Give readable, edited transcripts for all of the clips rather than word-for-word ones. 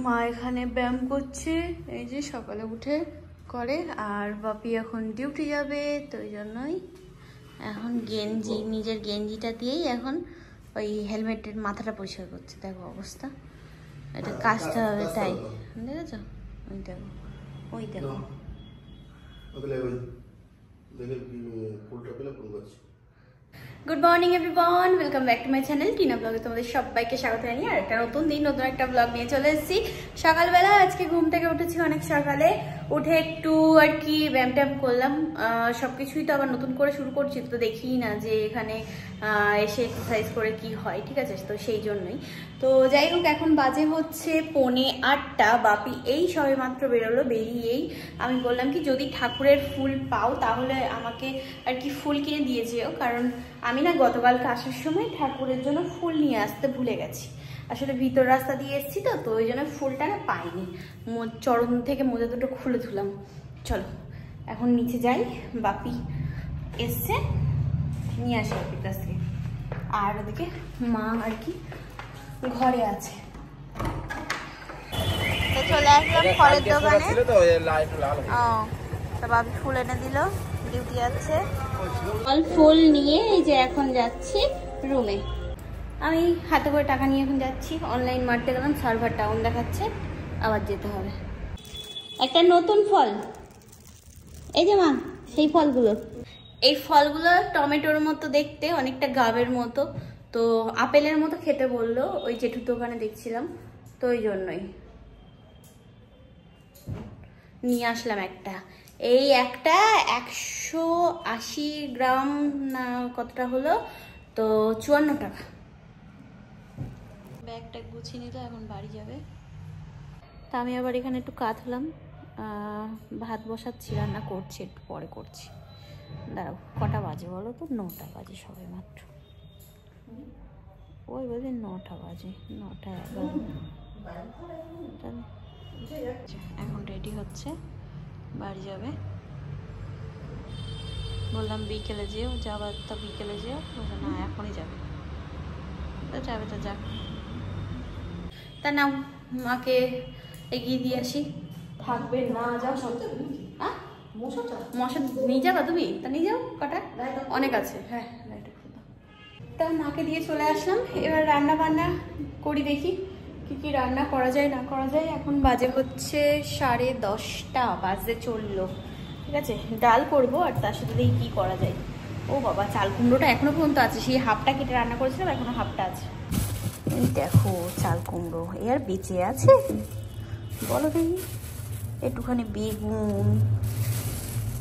মা এখানে ব্যায়াম করছে, এই যে সকালে উঠে করে। আর বাপি এখন ডিউটি যাবে, তো ওই জন্যই এখন গেঞ্জি, নিজের গেঞ্জিটা দিয়েই এখন ওই হেলমেটের মাথাটা পরিষ্কার করছে। দেখো অবস্থা, এটা কাজটা হবে তাই, দেখেছো? ওই দেখো, ওই দেখো। Good morning everyone, welcome back to my channel Tina ব্লগে তোমাদের সবাইকে স্বাগত জানিয়ে আর একটা নতুন দিন, নতুন একটা ব্লগ নিয়ে চলে এসেছি। সকালবেলা আজকে ঘুম থেকে উঠেছি অনেক সকালে, উঠে একটু আর কি ব্যায়াম ট্যাম করলাম। সবকিছুই তো আবার নতুন করে শুরু করছি, তো দেখি না যে এখানে এসে এক্সারসাইজ করে কি হয়, ঠিক আছে? তো সেই জন্যই তো যাই হোক, এখন বাজে হচ্ছে 7:45। বাপি এই সবে মাত্র বেরোলো, বেরিয়েই আমি বললাম কি যদি ঠাকুরের ফুল পাও তাহলে আমাকে আর কি ফুল কিনে দিয়ে যেও, কারণ আমি না গতকালকে আসার সময় ঠাকুরের জন্য ফুল নিয়ে আসতে ভুলে গেছি। আসলে ভিতর রাস্তা দিয়ে এসেছি তো ওই জন্য ফুলটা না পাইনি। চরণ থেকে মোজা দুটো খুলে ধুলাম। চলো এখন নিচে যাই, বাপি এসছে, নিয়ে আসে বাপির কাছ থেকে। আর ওদিকে মা আর কি ঘরে আছে। তো চলে আসলাম ফলের দোকানে। তো বাপি ফুল এনে দিল, ডিউটি আছে। ফুল নিয়ে এই যে এখন যাচ্ছি রুমে। আমি হাতে করে টাকা নিয়ে এখন যাচ্ছি, অনলাইন মারতে গেলাম, সার্ভার ডাউন দেখাচ্ছে, আবার যেতে হবে। একটা নতুন ফল, এই যে মা সেই ফলগুলো, এই ফলগুলো টমেটোর মতো দেখতে, অনেকটা গাবের মতো, তো আপেলের মতো খেতে বললো ওই জেঠুর দোকানে দেখছিলাম, তো ওই জন্যই নিয়ে আসলাম একটা। এই একটা 180 গ্রাম না কতটা হলো, তো 54 টাকা। ব্যাগটা গুছিয়ে নিল, এখন বাড়ি যাবে। তা আমি আবার এখানে একটু কাঁদলাম, ভাত বসাচ্ছি, রান্না করছি, একটু পরে করছি। দাঁড়াও, কটা বাজে বলো তো? 9টা বাজে সবে মাত্র, ওই বলছে 9টা বাজে, 9টা 11। এখন রেডি হচ্ছে, বাড়ি যাবে। বললাম বিকেলে যেও, যাবার তা বিকেলে যেও, বলছে না এখনই যাবে। তো যাবে তো যাক। তা নাও মাকে এগিয়ে দিয়ে আসি। থাকবে না যাও সব, হ্যাঁ মশা নিয়ে যাবা তুমি? তা নিয়ে যাও, কটা অনেক আছে। হ্যাঁ তা মাকে দিয়ে চলে আসলাম। এবার রান্না বান্না করি, দেখি কি কি রান্না করা যায় না করা যায়। এখন বাজে হচ্ছে 10:30 বাজতে চললো, ঠিক আছে? ডাল করবো আর তার সাথে দেখি কি করা যায়। ও বাবা, চাল কুমড়োটা এখনো পর্যন্ত আছে, সেই হাফটা কেটে রান্না করেছিলাম, এখনো হাফটা আছে। এই দেখো চাল কুমড়ো, এ আর বেঁচে আছে বলো দেখি? একটুখানি বেগুন,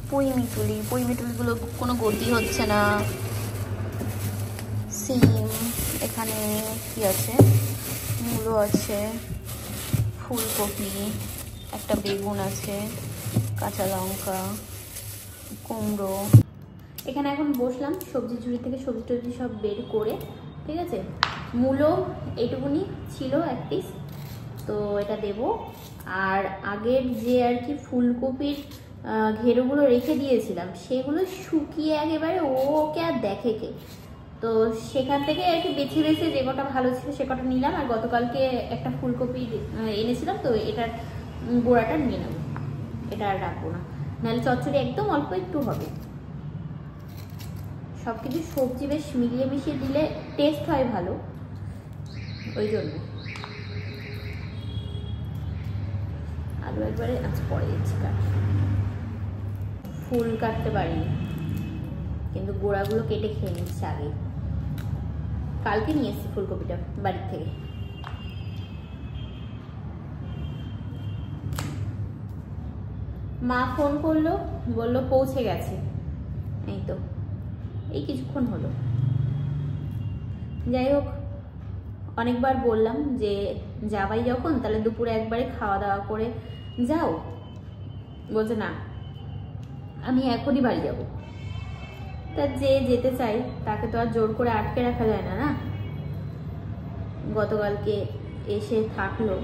পুঁই মিটুলিগুলো কোনো গতি হচ্ছে না। সিম, এখানে কি আছে, মূলো আছে, ফুলকপি, একটা বেগুন আছে, কাঁচা লঙ্কা, কুমড়ো। এখানে এখন বসলাম সবজি ঝুড়ি থেকে সবজি টবজি সব বের করে, ঠিক আছে? মূলো এইটুকুনি ছিল এক পিস, তো এটা দেব। আর আগের যে আর কি ফুলকপির ঘেরোগুলো রেখে দিয়েছিলাম, সেগুলো শুকিয়ে একেবারে ওকে আর দেখে কে, তো সেখান থেকে আর কি বেছে বেছে যে কটা ভালো ছিল সে কটা নিলাম। আর গতকালকে একটা ফুলকপি এনেছিলাম, তো এটার গোড়াটা নিয়ে নেব, এটা আর রাখবো না, নাহলে চচ্চড়ি একদম অল্প একটু হবে। সব কিছু সবজি বেশ মিলিয়ে মিশিয়ে দিলে টেস্ট হয় ভালো, ওই জন্য। আলু একবারে আজ পরে দিচ্ছি, ফুল কাটতে পারিনি, কিন্তু গোড়াগুলো কেটে খেয়ে নিচ্ছে আগে। কালকে নিয়ে এসেছি ফুলকপিটা বাড়ির থেকে। মা ফোন করলো, বললো পৌঁছে গেছে, এই তো এই কিছুক্ষণ হলো। যাই হোক, অনেকবার বললাম যে যাবাই যখন তাহলে দুপুরে একবারে খাওয়া দাওয়া করে যাও, বলছে না আমি এখনই বাড়ি যাব। তা যে যেতে চাই তাকে তো আর জোর করে আটকে রাখা যায় না, না? গতকালকে এসে থাকলো,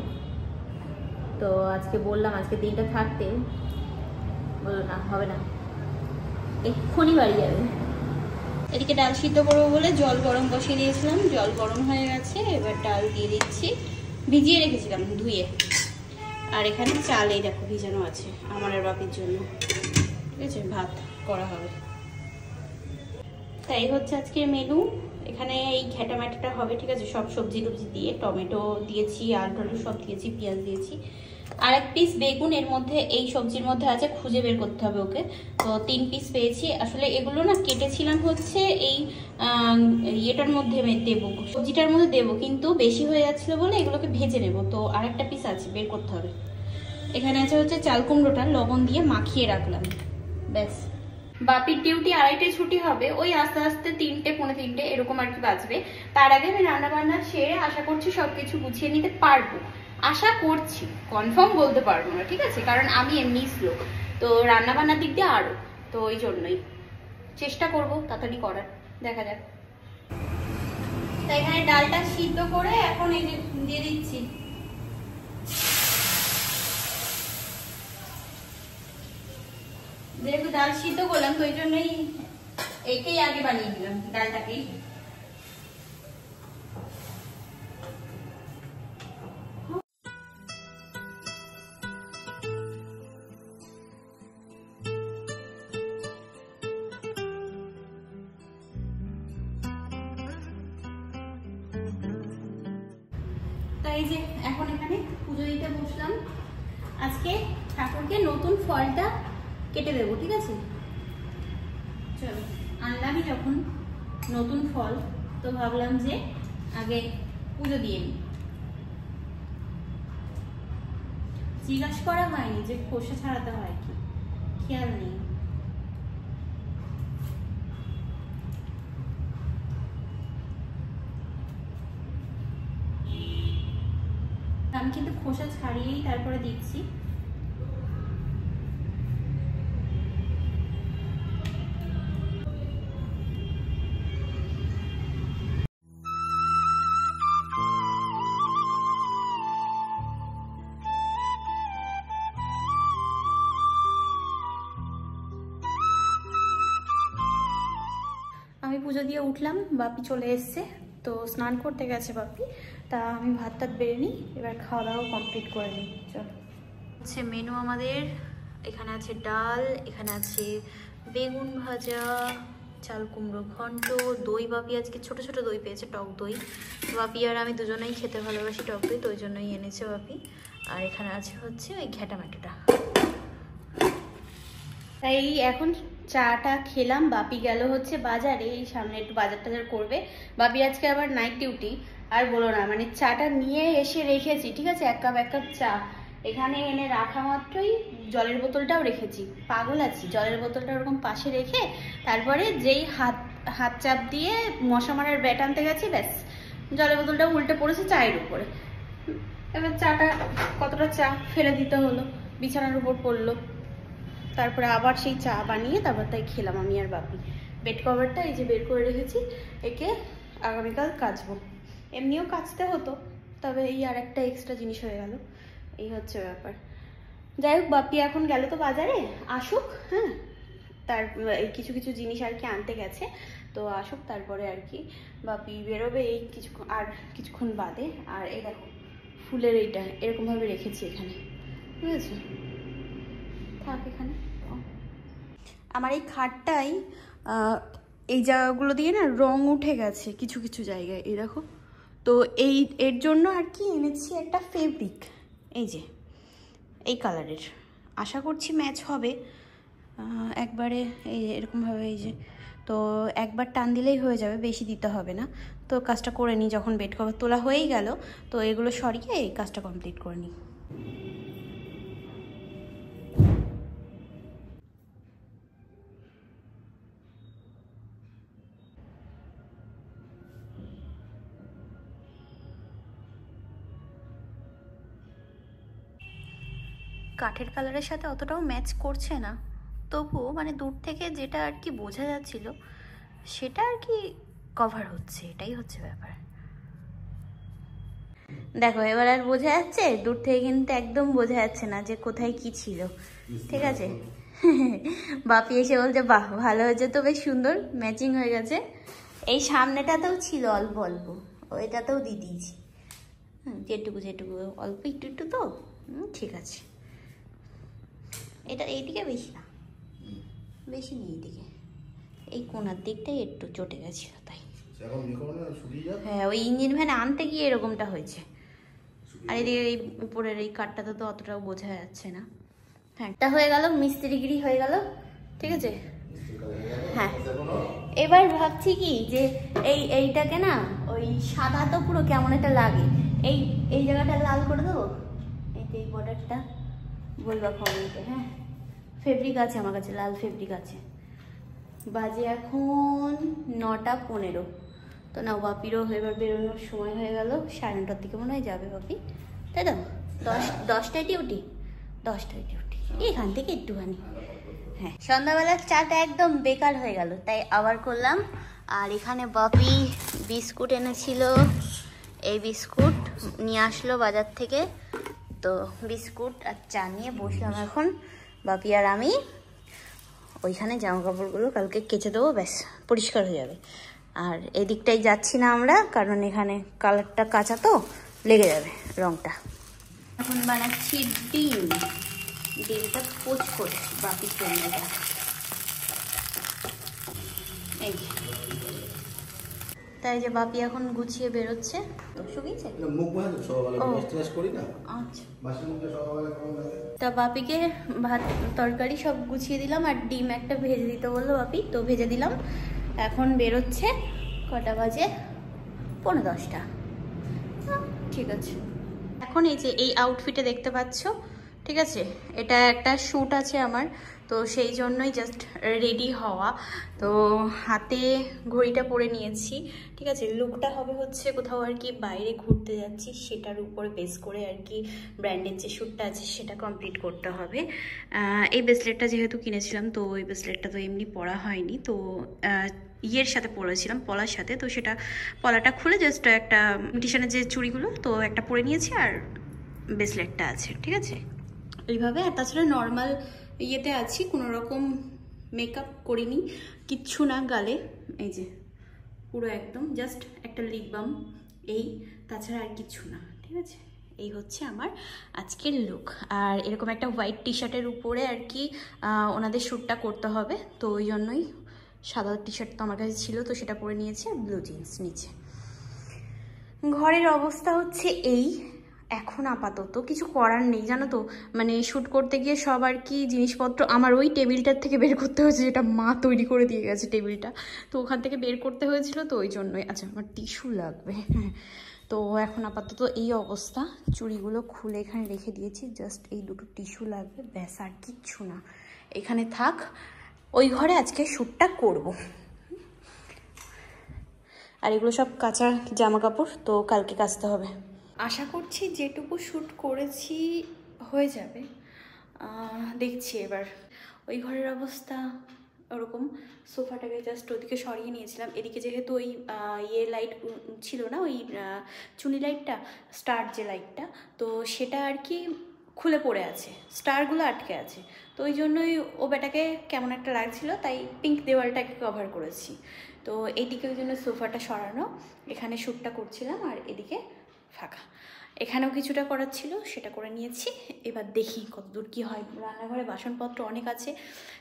তো আজকে বললাম আজকে দিনটা থাকতে, বললো না হবে না, এক্ষুনি বাড়ি যাবে। এদিকে ডাল সিদ্ধ করবো বলে জল গরম বসিয়ে দিয়েছিলাম, জল গরম হয়ে গেছে, এবার ডাল দিয়ে দিচ্ছি। ভিজিয়ে রেখেছিলাম ধুয়ে, আর এখানে চাল এই দেখো ভিজানো আছে আমার আর বাপির জন্য, ঠিক আছে, ভাত করা হবে। তাই হচ্ছে আজকের মেনু। এখানে এই ঘ্যাটা ম্যাটাটা হবে, ঠিক আছে, সব সবজি টবজি দিয়ে, টমেটো দিয়েছি, আলু টালু সব দিয়েছি, পেঁয়াজ দিয়েছি। আর এক পিস বেগুন এর মধ্যে, এই সবজির মধ্যে আছে, খুঁজে বের করতে হবে ওকে। তো 3 পিস পেয়েছি। আসলে এগুলো না কেটেছিলাম হচ্ছে এই ইয়েটার মধ্যে দেবো, সবজিটার মধ্যে দেবো, কিন্তু বেশি হয়ে যাচ্ছিলো বলে এগুলোকে ভেজে নেবো। তো আর একটা পিস আছে, বের করতে হবে। এখানে আছে হচ্ছে চাল কুমড়োটা লবণ দিয়ে মাখিয়ে রাখলাম, ব্যাস। বাপির ডিউটি 2:30টায় ছুটি হবে, ওই আস্তে আস্তে 3টে পৌনে 3টে এরকম আর কি বাজবে। তার আগে আমি রান্না বান্না সেরে আশা করছি সবকিছু গুছিয়ে নিতে পারবো, আশা করছি, কনফার্ম বলতে পারবো না, ঠিক আছে, কারণ আমি এমনি স্লো, তো রান্না বান্নার দিক দিয়ে আরো, তো ওই জন্যই চেষ্টা করবো তাড়াতাড়ি করার, দেখা যাক। তাই এখানে ডালটা সিদ্ধ করে এখন এই যে দিয়ে দিচ্ছি। যেহেতু ডাল সিদ্ধ করলাম তো ওই জন্যই একেই আগে বানিয়ে দিলাম, ডালটাকেই। তাই যে এখন এখানে পুজো দিতে বসলাম। আজকে ঠাকুরকে নতুন ফলটা কেটে দেবো, ঠিক আছে। চলো, আনলামই যখন নতুন ফল, তো ভাবলাম যে আগে পুজো দিয়ে নিই। জিজ্ঞাসা করা হয়নি যে খোসা ছাড়াতে হয় কি, খেয়াল নেই। আমি কিন্তু খোসা ছাড়িয়েই তারপরে দিচ্ছি। আমি পুজো দিয়ে উঠলাম, বাপি চলে এসছে, তো স্নান করতে গেছে বাপি, তা আমি ভাত টাত বেড়ে নিই, এবার খাওয়া দাওয়া কমপ্লিট করে নিই। চলো, হচ্ছে মেনু আমাদের। এখানে আছে ডাল, এখানে আছে বেগুন ভাজা, চাল কুমড়ো ঘন্ট, দই। বাপি আজকে ছোট ছোট দই পেয়েছে, টক দই। বাপি আর আমি দুজনেই খেতে ভালোবাসি টক দই, তো ওই জন্যই এনেছে বাপি। আর এখানে আছে হচ্ছে ওই ঘ্যাটা ম্যাটাটা। তাই এখন চাটা খেলাম। বাপি গেল হচ্ছে বাজারে, এই সামনে একটু বাজার টাজার করবে। বাপি আজকে আবার নাইট ডিউটি, আর বলো না, মানে চাটা নিয়ে এসে রেখেছি, ঠিক আছে, এক কাপ চা এখানে এনে রাখা মাত্রই জলের বোতলটাও রেখেছি। পাগল আছি, জলের বোতলটা ওরকম পাশে রেখে তারপরে যেই হাত চাপ দিয়ে মশা মারার ব্যাট আনতে গেছি, ব্যাস জলের বোতলটা উল্টে পড়েছে চায়ের উপরে। এবার চাটা, কতটা চা ফেলে দিতে হলো, বিছানার উপর পড়লো। তারপরে আবার সেই চা বানিয়ে তারপর তাই খেলাম আমি আর বাপি। বেড কভারটা এই যে বের করে রেখেছি, একে আগামীকাল কাচবো। এমনিও কাচতে হতো, তবে এই আর একটা এক্সট্রা জিনিস হয়ে গেল, এই হচ্ছে ব্যাপার। যাই হোক, বাপি এখন গেল তো বাজারে, আসুক, হ্যাঁ, তার কিছু কিছু জিনিস আর কি আনতে গেছে, তো আসুক তারপরে আর কি বাপি বেরোবে এই কিছুক্ষণ বাদে। আর এই দেখো ফুলের এইটা এরকমভাবে রেখেছি এখানে, ঠিক আছে, থাক এখানে। আমার এই খাটটাই এই জায়গাগুলো দিয়ে না রং উঠে গেছে কিছু কিছু জায়গায়, এই দেখো। তো এর জন্য আর কি এনেছি একটা ফেব্রিক, এই যে এই কালারের, আশা করছি ম্যাচ হবে একবারে, এই এরকমভাবে, এই যে, তো একবার টান দিলেই হয়ে যাবে, বেশি দিতে হবে না। তো কাজটা করে নিই, যখন বেড কভার তোলা হয়েই গেল, তো এগুলো সরিয়ে এই কাজটা কমপ্লিট করে নিই। কাঠের কালারের সাথে অতটাও ম্যাচ করছে না, তবুও মানে দূর থেকে যেটা আর কি বোঝা যাচ্ছিল সেটা আর কি কভার হচ্ছে, এটাই হচ্ছে ব্যাপার। দেখো এবার আর বোঝা যাচ্ছে, দূর থেকে কিন্তু একদম বোঝা যাচ্ছে না যে কোথায় কি ছিল, ঠিক আছে। বাপি এসে বলছে বাহ ভালো হয়েছে তো, বেশ সুন্দর ম্যাচিং হয়ে গেছে। এই সামনেটাতেও ছিল অল্প অল্প, ওইটাতেও দিয়ে দিয়েছি, যেটুকু অল্প একটু তো ঠিক আছে, এটা এইদিকে বেশি না, বেশি নেই এইদিকে, এই কোনার দিকটাই একটু চটে গেছিল তাই। হ্যাঁ, ওই ইঞ্জিন ভ্যান আনতে গিয়ে এরকমটা হয়েছে। আর এদিকে এই উপরের এই কাঠটাতে তো অতটাও বোঝা যাচ্ছে না। হ্যাঁ, এটা হয়ে গেল, মিস্ত্রিগিরি হয়ে গেল, ঠিক আছে। হ্যাঁ, এবার ভাবছি কি যে এইটাকে না, ওই সাদা তো পুরো কেমন একটা লাগে, এই জায়গাটা লাল করে দেবো, এই বর্ডারটা বলবা কমেন্টে। হ্যাঁ, ফেব্রিক আছে আমার কাছে, লাল ফেব্রিক আছে। বাজে এখন 9:15, তো না বাপিরও এবার বেরোনোর সময় হয়ে গেল, 9:30টার দিকে মনে হয় যাবে বাপি, তাই তো? 10টায় ডিউটি, 10টায় ডিউটি, এখান থেকে একটুখানি। হ্যাঁ, সন্ধ্যাবেলার চাটা একদম বেকার হয়ে গেল, তাই আবার করলাম। আর এখানে বাপি বিস্কুট এনেছিল, এই বিস্কুট নিয়ে আসলো বাজার থেকে, তো বিস্কুট আর চা নিয়ে বসলাম এখন বাপি আর আমি। ওইখানে জামা কাপড়গুলো কালকে কেচে দেবো, ব্যাস পরিষ্কার হয়ে যাবে। আর এদিকটাই যাচ্ছি না আমরা, কারণ এখানে কালারটা কাঁচা তো লেগে যাবে রংটা। এখন বানাচ্ছি ডিম, ডিমটা পোচ করছি বাপির জন্য। এই তাই যে বাপি এখন গুছিয়ে বেরোচ্ছে। শুকিয়েছে তা বাপিকে ভাত তরকারি সব গুছিয়ে দিলাম, আর ডিম একটা ভেজে দিতে বললো বাপি, তো ভেজে দিলাম। এখন বেরোচ্ছে, কটা বাজে? 9:45। ঠিক আছে, এখন এই যে এই আউটফিটে দেখতে পাচ্ছ, ঠিক আছে, এটা একটা শ্যুট আছে আমার, তো সেই জন্যই জাস্ট রেডি হওয়া। তো হাতে ঘড়িটা পরে নিয়েছি, ঠিক আছে। লুকটা হবে হচ্ছে কোথাও আর কি বাইরে ঘুরতে যাচ্ছি, সেটার উপর বেস করে আর কি ব্র্যান্ডের যে শ্যুটটা আছে সেটা কমপ্লিট করতে হবে। এই ব্রেসলেটটা যেহেতু কিনেছিলাম, তো ওই ব্রেসলেটটা তো এমনি পরা হয়নি, তো ইয়ের সাথে পরেছিলাম, পলার সাথে, তো সেটা পলাটা খুলে জাস্ট একটা ইমিটেশনের যে চুড়িগুলো, তো একটা পরে নিয়েছি, আর ব্রেসলেটটা আছে, ঠিক আছে এইভাবে। আর তাছাড়া নর্মাল ইয়েতে আছি, কোনো রকম মেকআপ করিনি, কিচ্ছু না গালে, এই যে পুরো একদম জাস্ট একটা লিপ বাম, এই, তাছাড়া আর কিছু না, ঠিক আছে। এই হচ্ছে আমার আজকের লুক। আর এরকম একটা হোয়াইট টি শার্টের উপরে আর কি ওনাদের শ্যুটটা করতে হবে, তো ওই জন্যই সাদা টি শার্ট তো আমার কাছে ছিল, তো সেটা পরে নিয়েছি, আর ব্লু জিন্স নিচে। ঘরের অবস্থা হচ্ছে এই, এখন আপাতত কিছু করার নেই জানো তো, মানে শ্যুট করতে গিয়ে সব আর কি জিনিসপত্র আমার ওই টেবিলটার থেকে বের করতে হয়েছে, যেটা মা তৈরি করে দিয়ে গেছে টেবিলটা, তো ওখান থেকে বের করতে হয়েছিল, তো ওই জন্যই। আচ্ছা, আমার টিস্যু লাগবে। হ্যাঁ, তো এখন আপাতত এই অবস্থা, চুড়িগুলো খুলে এখানে রেখে দিয়েছি, জাস্ট এই দুটো টিস্যু লাগবে, ব্যাস আর কিচ্ছু না, এখানে থাক। ওই ঘরে আজকে শ্যুটটা করব। আর এগুলো সব কাঁচা জামা কাপড়, তো কালকে কাচতে হবে। আশা করছি যেটুকু শ্যুট করেছি হয়ে যাবে, দেখছি এবার। ওই ঘরের অবস্থা ওরকম, সোফাটাকে জাস্ট ওদিকে সরিয়ে নিয়েছিলাম, এদিকে যেহেতু ওই ইয়ে লাইট ছিল না, ওই চুনি লাইটটা, স্টার যে লাইটটা, তো সেটা আর কি খুলে পড়ে আছে, স্টারগুলো আটকে আছে, তো ওই জন্যই ও বেটাকে কেমন একটা লাগছিল, তাই পিঙ্ক দেওয়ালটাকে কভার করেছি। তো এইদিকে ওই জন্য সোফাটা সরানো, এখানে শ্যুটটা করছিলাম, আর এদিকে ফাঁকা। এখানেও কিছুটা করার ছিল, সেটা করে নিয়েছি। এবার দেখি কতদূর কী হয়। রান্নাঘরে বাসনপত্র অনেক আছে,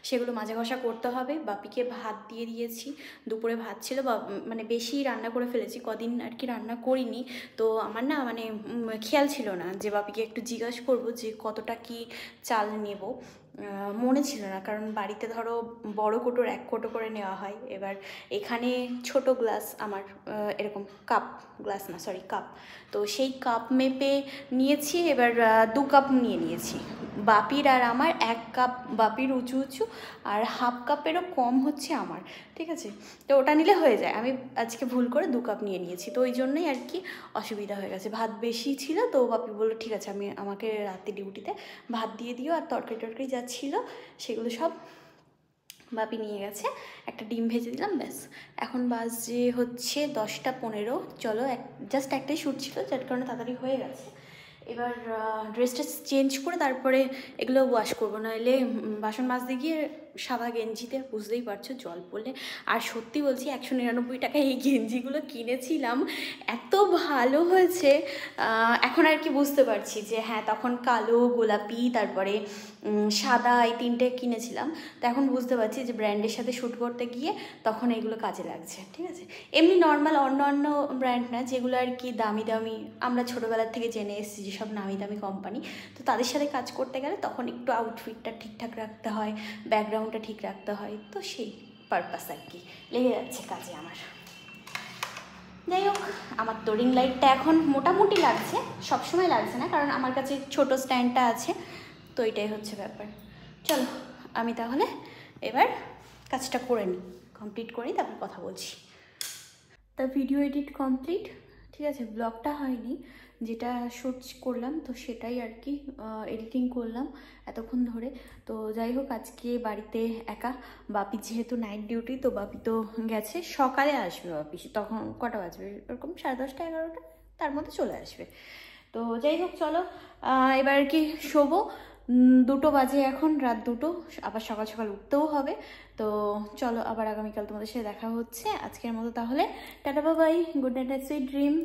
সেগুলো মাজা ঘষা করতে হবে। বাপিকে ভাত দিয়ে দিয়েছি, দুপুরে ভাত ছিল, মানে বেশি রান্না করে ফেলেছি, কদিন আর কি রান্না করিনি, তো আমার না মানে খেয়াল ছিল না যে বাপিকে একটু জিজ্ঞাসা করবো যে কতটা কি চাল নেব, মনে ছিল না, কারণ বাড়িতে ধরো বড় কোটোর 1 কোটো করে নেওয়া হয়। এবার এখানে ছোট গ্লাস আমার, এরকম কাপ, গ্লাস না সরি কাপ, তো সেই কাপ মেপে নিয়েছি। এবার 2 কাপ নিয়ে নিয়েছি, বাপির আর আমার 1 কাপ বাপির উঁচু উঁচু, আর হাফ কাপেরও কম হচ্ছে আমার, ঠিক আছে। তো ওটা নিলে হয়ে যায়, আমি আজকে ভুল করে 2 কাপ নিয়ে নিয়েছি, তো ওই জন্যই আর কি অসুবিধা হয়ে গেছে। ভাত বেশি ছিল, তো বাপি বললো ঠিক আছে, আমাকে রাতে ডিউটিতে ভাত দিয়ে দিও, আর তরকারি যা ছিল সেগুলো সব বাপি নিয়ে গেছে। একটা ডিম ভেজে দিলাম, ব্যাস। এখন বাজে হচ্ছে 10:15। চলো, জাস্ট একটাই শ্যুট ছিল, যার কারণে তাড়াতাড়ি হয়ে গেছে। এবার ড্রেসটা চেঞ্জ করে তারপরে এগুলো ওয়াশ করবো, নাহলে বাসন মাজতে গিয়ে সাদা গেঞ্জিতে, বুঝতেই পারছো জল পড়লে। আর সত্যি বলছি 199 টাকায় এই গেঞ্জিগুলো কিনেছিলাম, এত ভালো হয়েছে। এখন আর কি বুঝতে পারছি যে হ্যাঁ তখন কালো, গোলাপি, তারপরে সাদা, এই তিনটে কিনেছিলাম। তো এখন বুঝতে পারছি যে ব্র্যান্ডের সাথে শ্যুট করতে গিয়ে তখন এইগুলো কাজে লাগছে। ঠিক আছে, এমনি নর্মাল অন্য ব্র্যান্ড না, যেগুলো আর কি দামি দামি, আমরা ছোটোবেলার থেকে জেনে এসেছি যেসব নামি দামি কোম্পানি, তো তাদের সাথে কাজ করতে গেলে তখন একটু আউটফিটটা ঠিকঠাক রাখতে হয়, ব্যাকগ্রাউন্ডটা ঠিক রাখতে হয়, তো সেই পারপাস আর কি লেগে যাচ্ছে কাজে আমার। যাই হোক, আমার তো রিং লাইটটা এখন মোটামুটি লাগছে, সবসময় লাগছে না, কারণ আমার কাছে ছোটো স্ট্যান্ডটা আছে, তো এটাই হচ্ছে ব্যাপার। চলো আমি তাহলে এবার কাজটা করে নিই, কমপ্লিট করি, তারপর কথা বলছি। তা ভিডিও এডিট কমপ্লিট, ঠিক আছে, ব্লগটা হয়নি, যেটা শ্যুট করলাম তো সেটাই আর কি এডিটিং করলাম এতক্ষণ ধরে। তো যাই হোক, আজকে বাড়িতে একা, বাপি যেহেতু নাইট ডিউটি, তো বাপি তো গেছে, সকালে আসবে বাপি, তখন কটা বাজবে এরকম 10:30 11টা, তার মধ্যে চলে আসবে। তো যাই হোক চলো এবার আর কি শোবো, 2টো বাজে এখন, রাত 2টো, আবার সকাল সকাল উঠতেও হবে। তো চলো আবার আগামীকাল তোমাদের সাথে দেখা হচ্ছে। আজকের মতো তাহলে tata, bye bye, good night, sweet dream.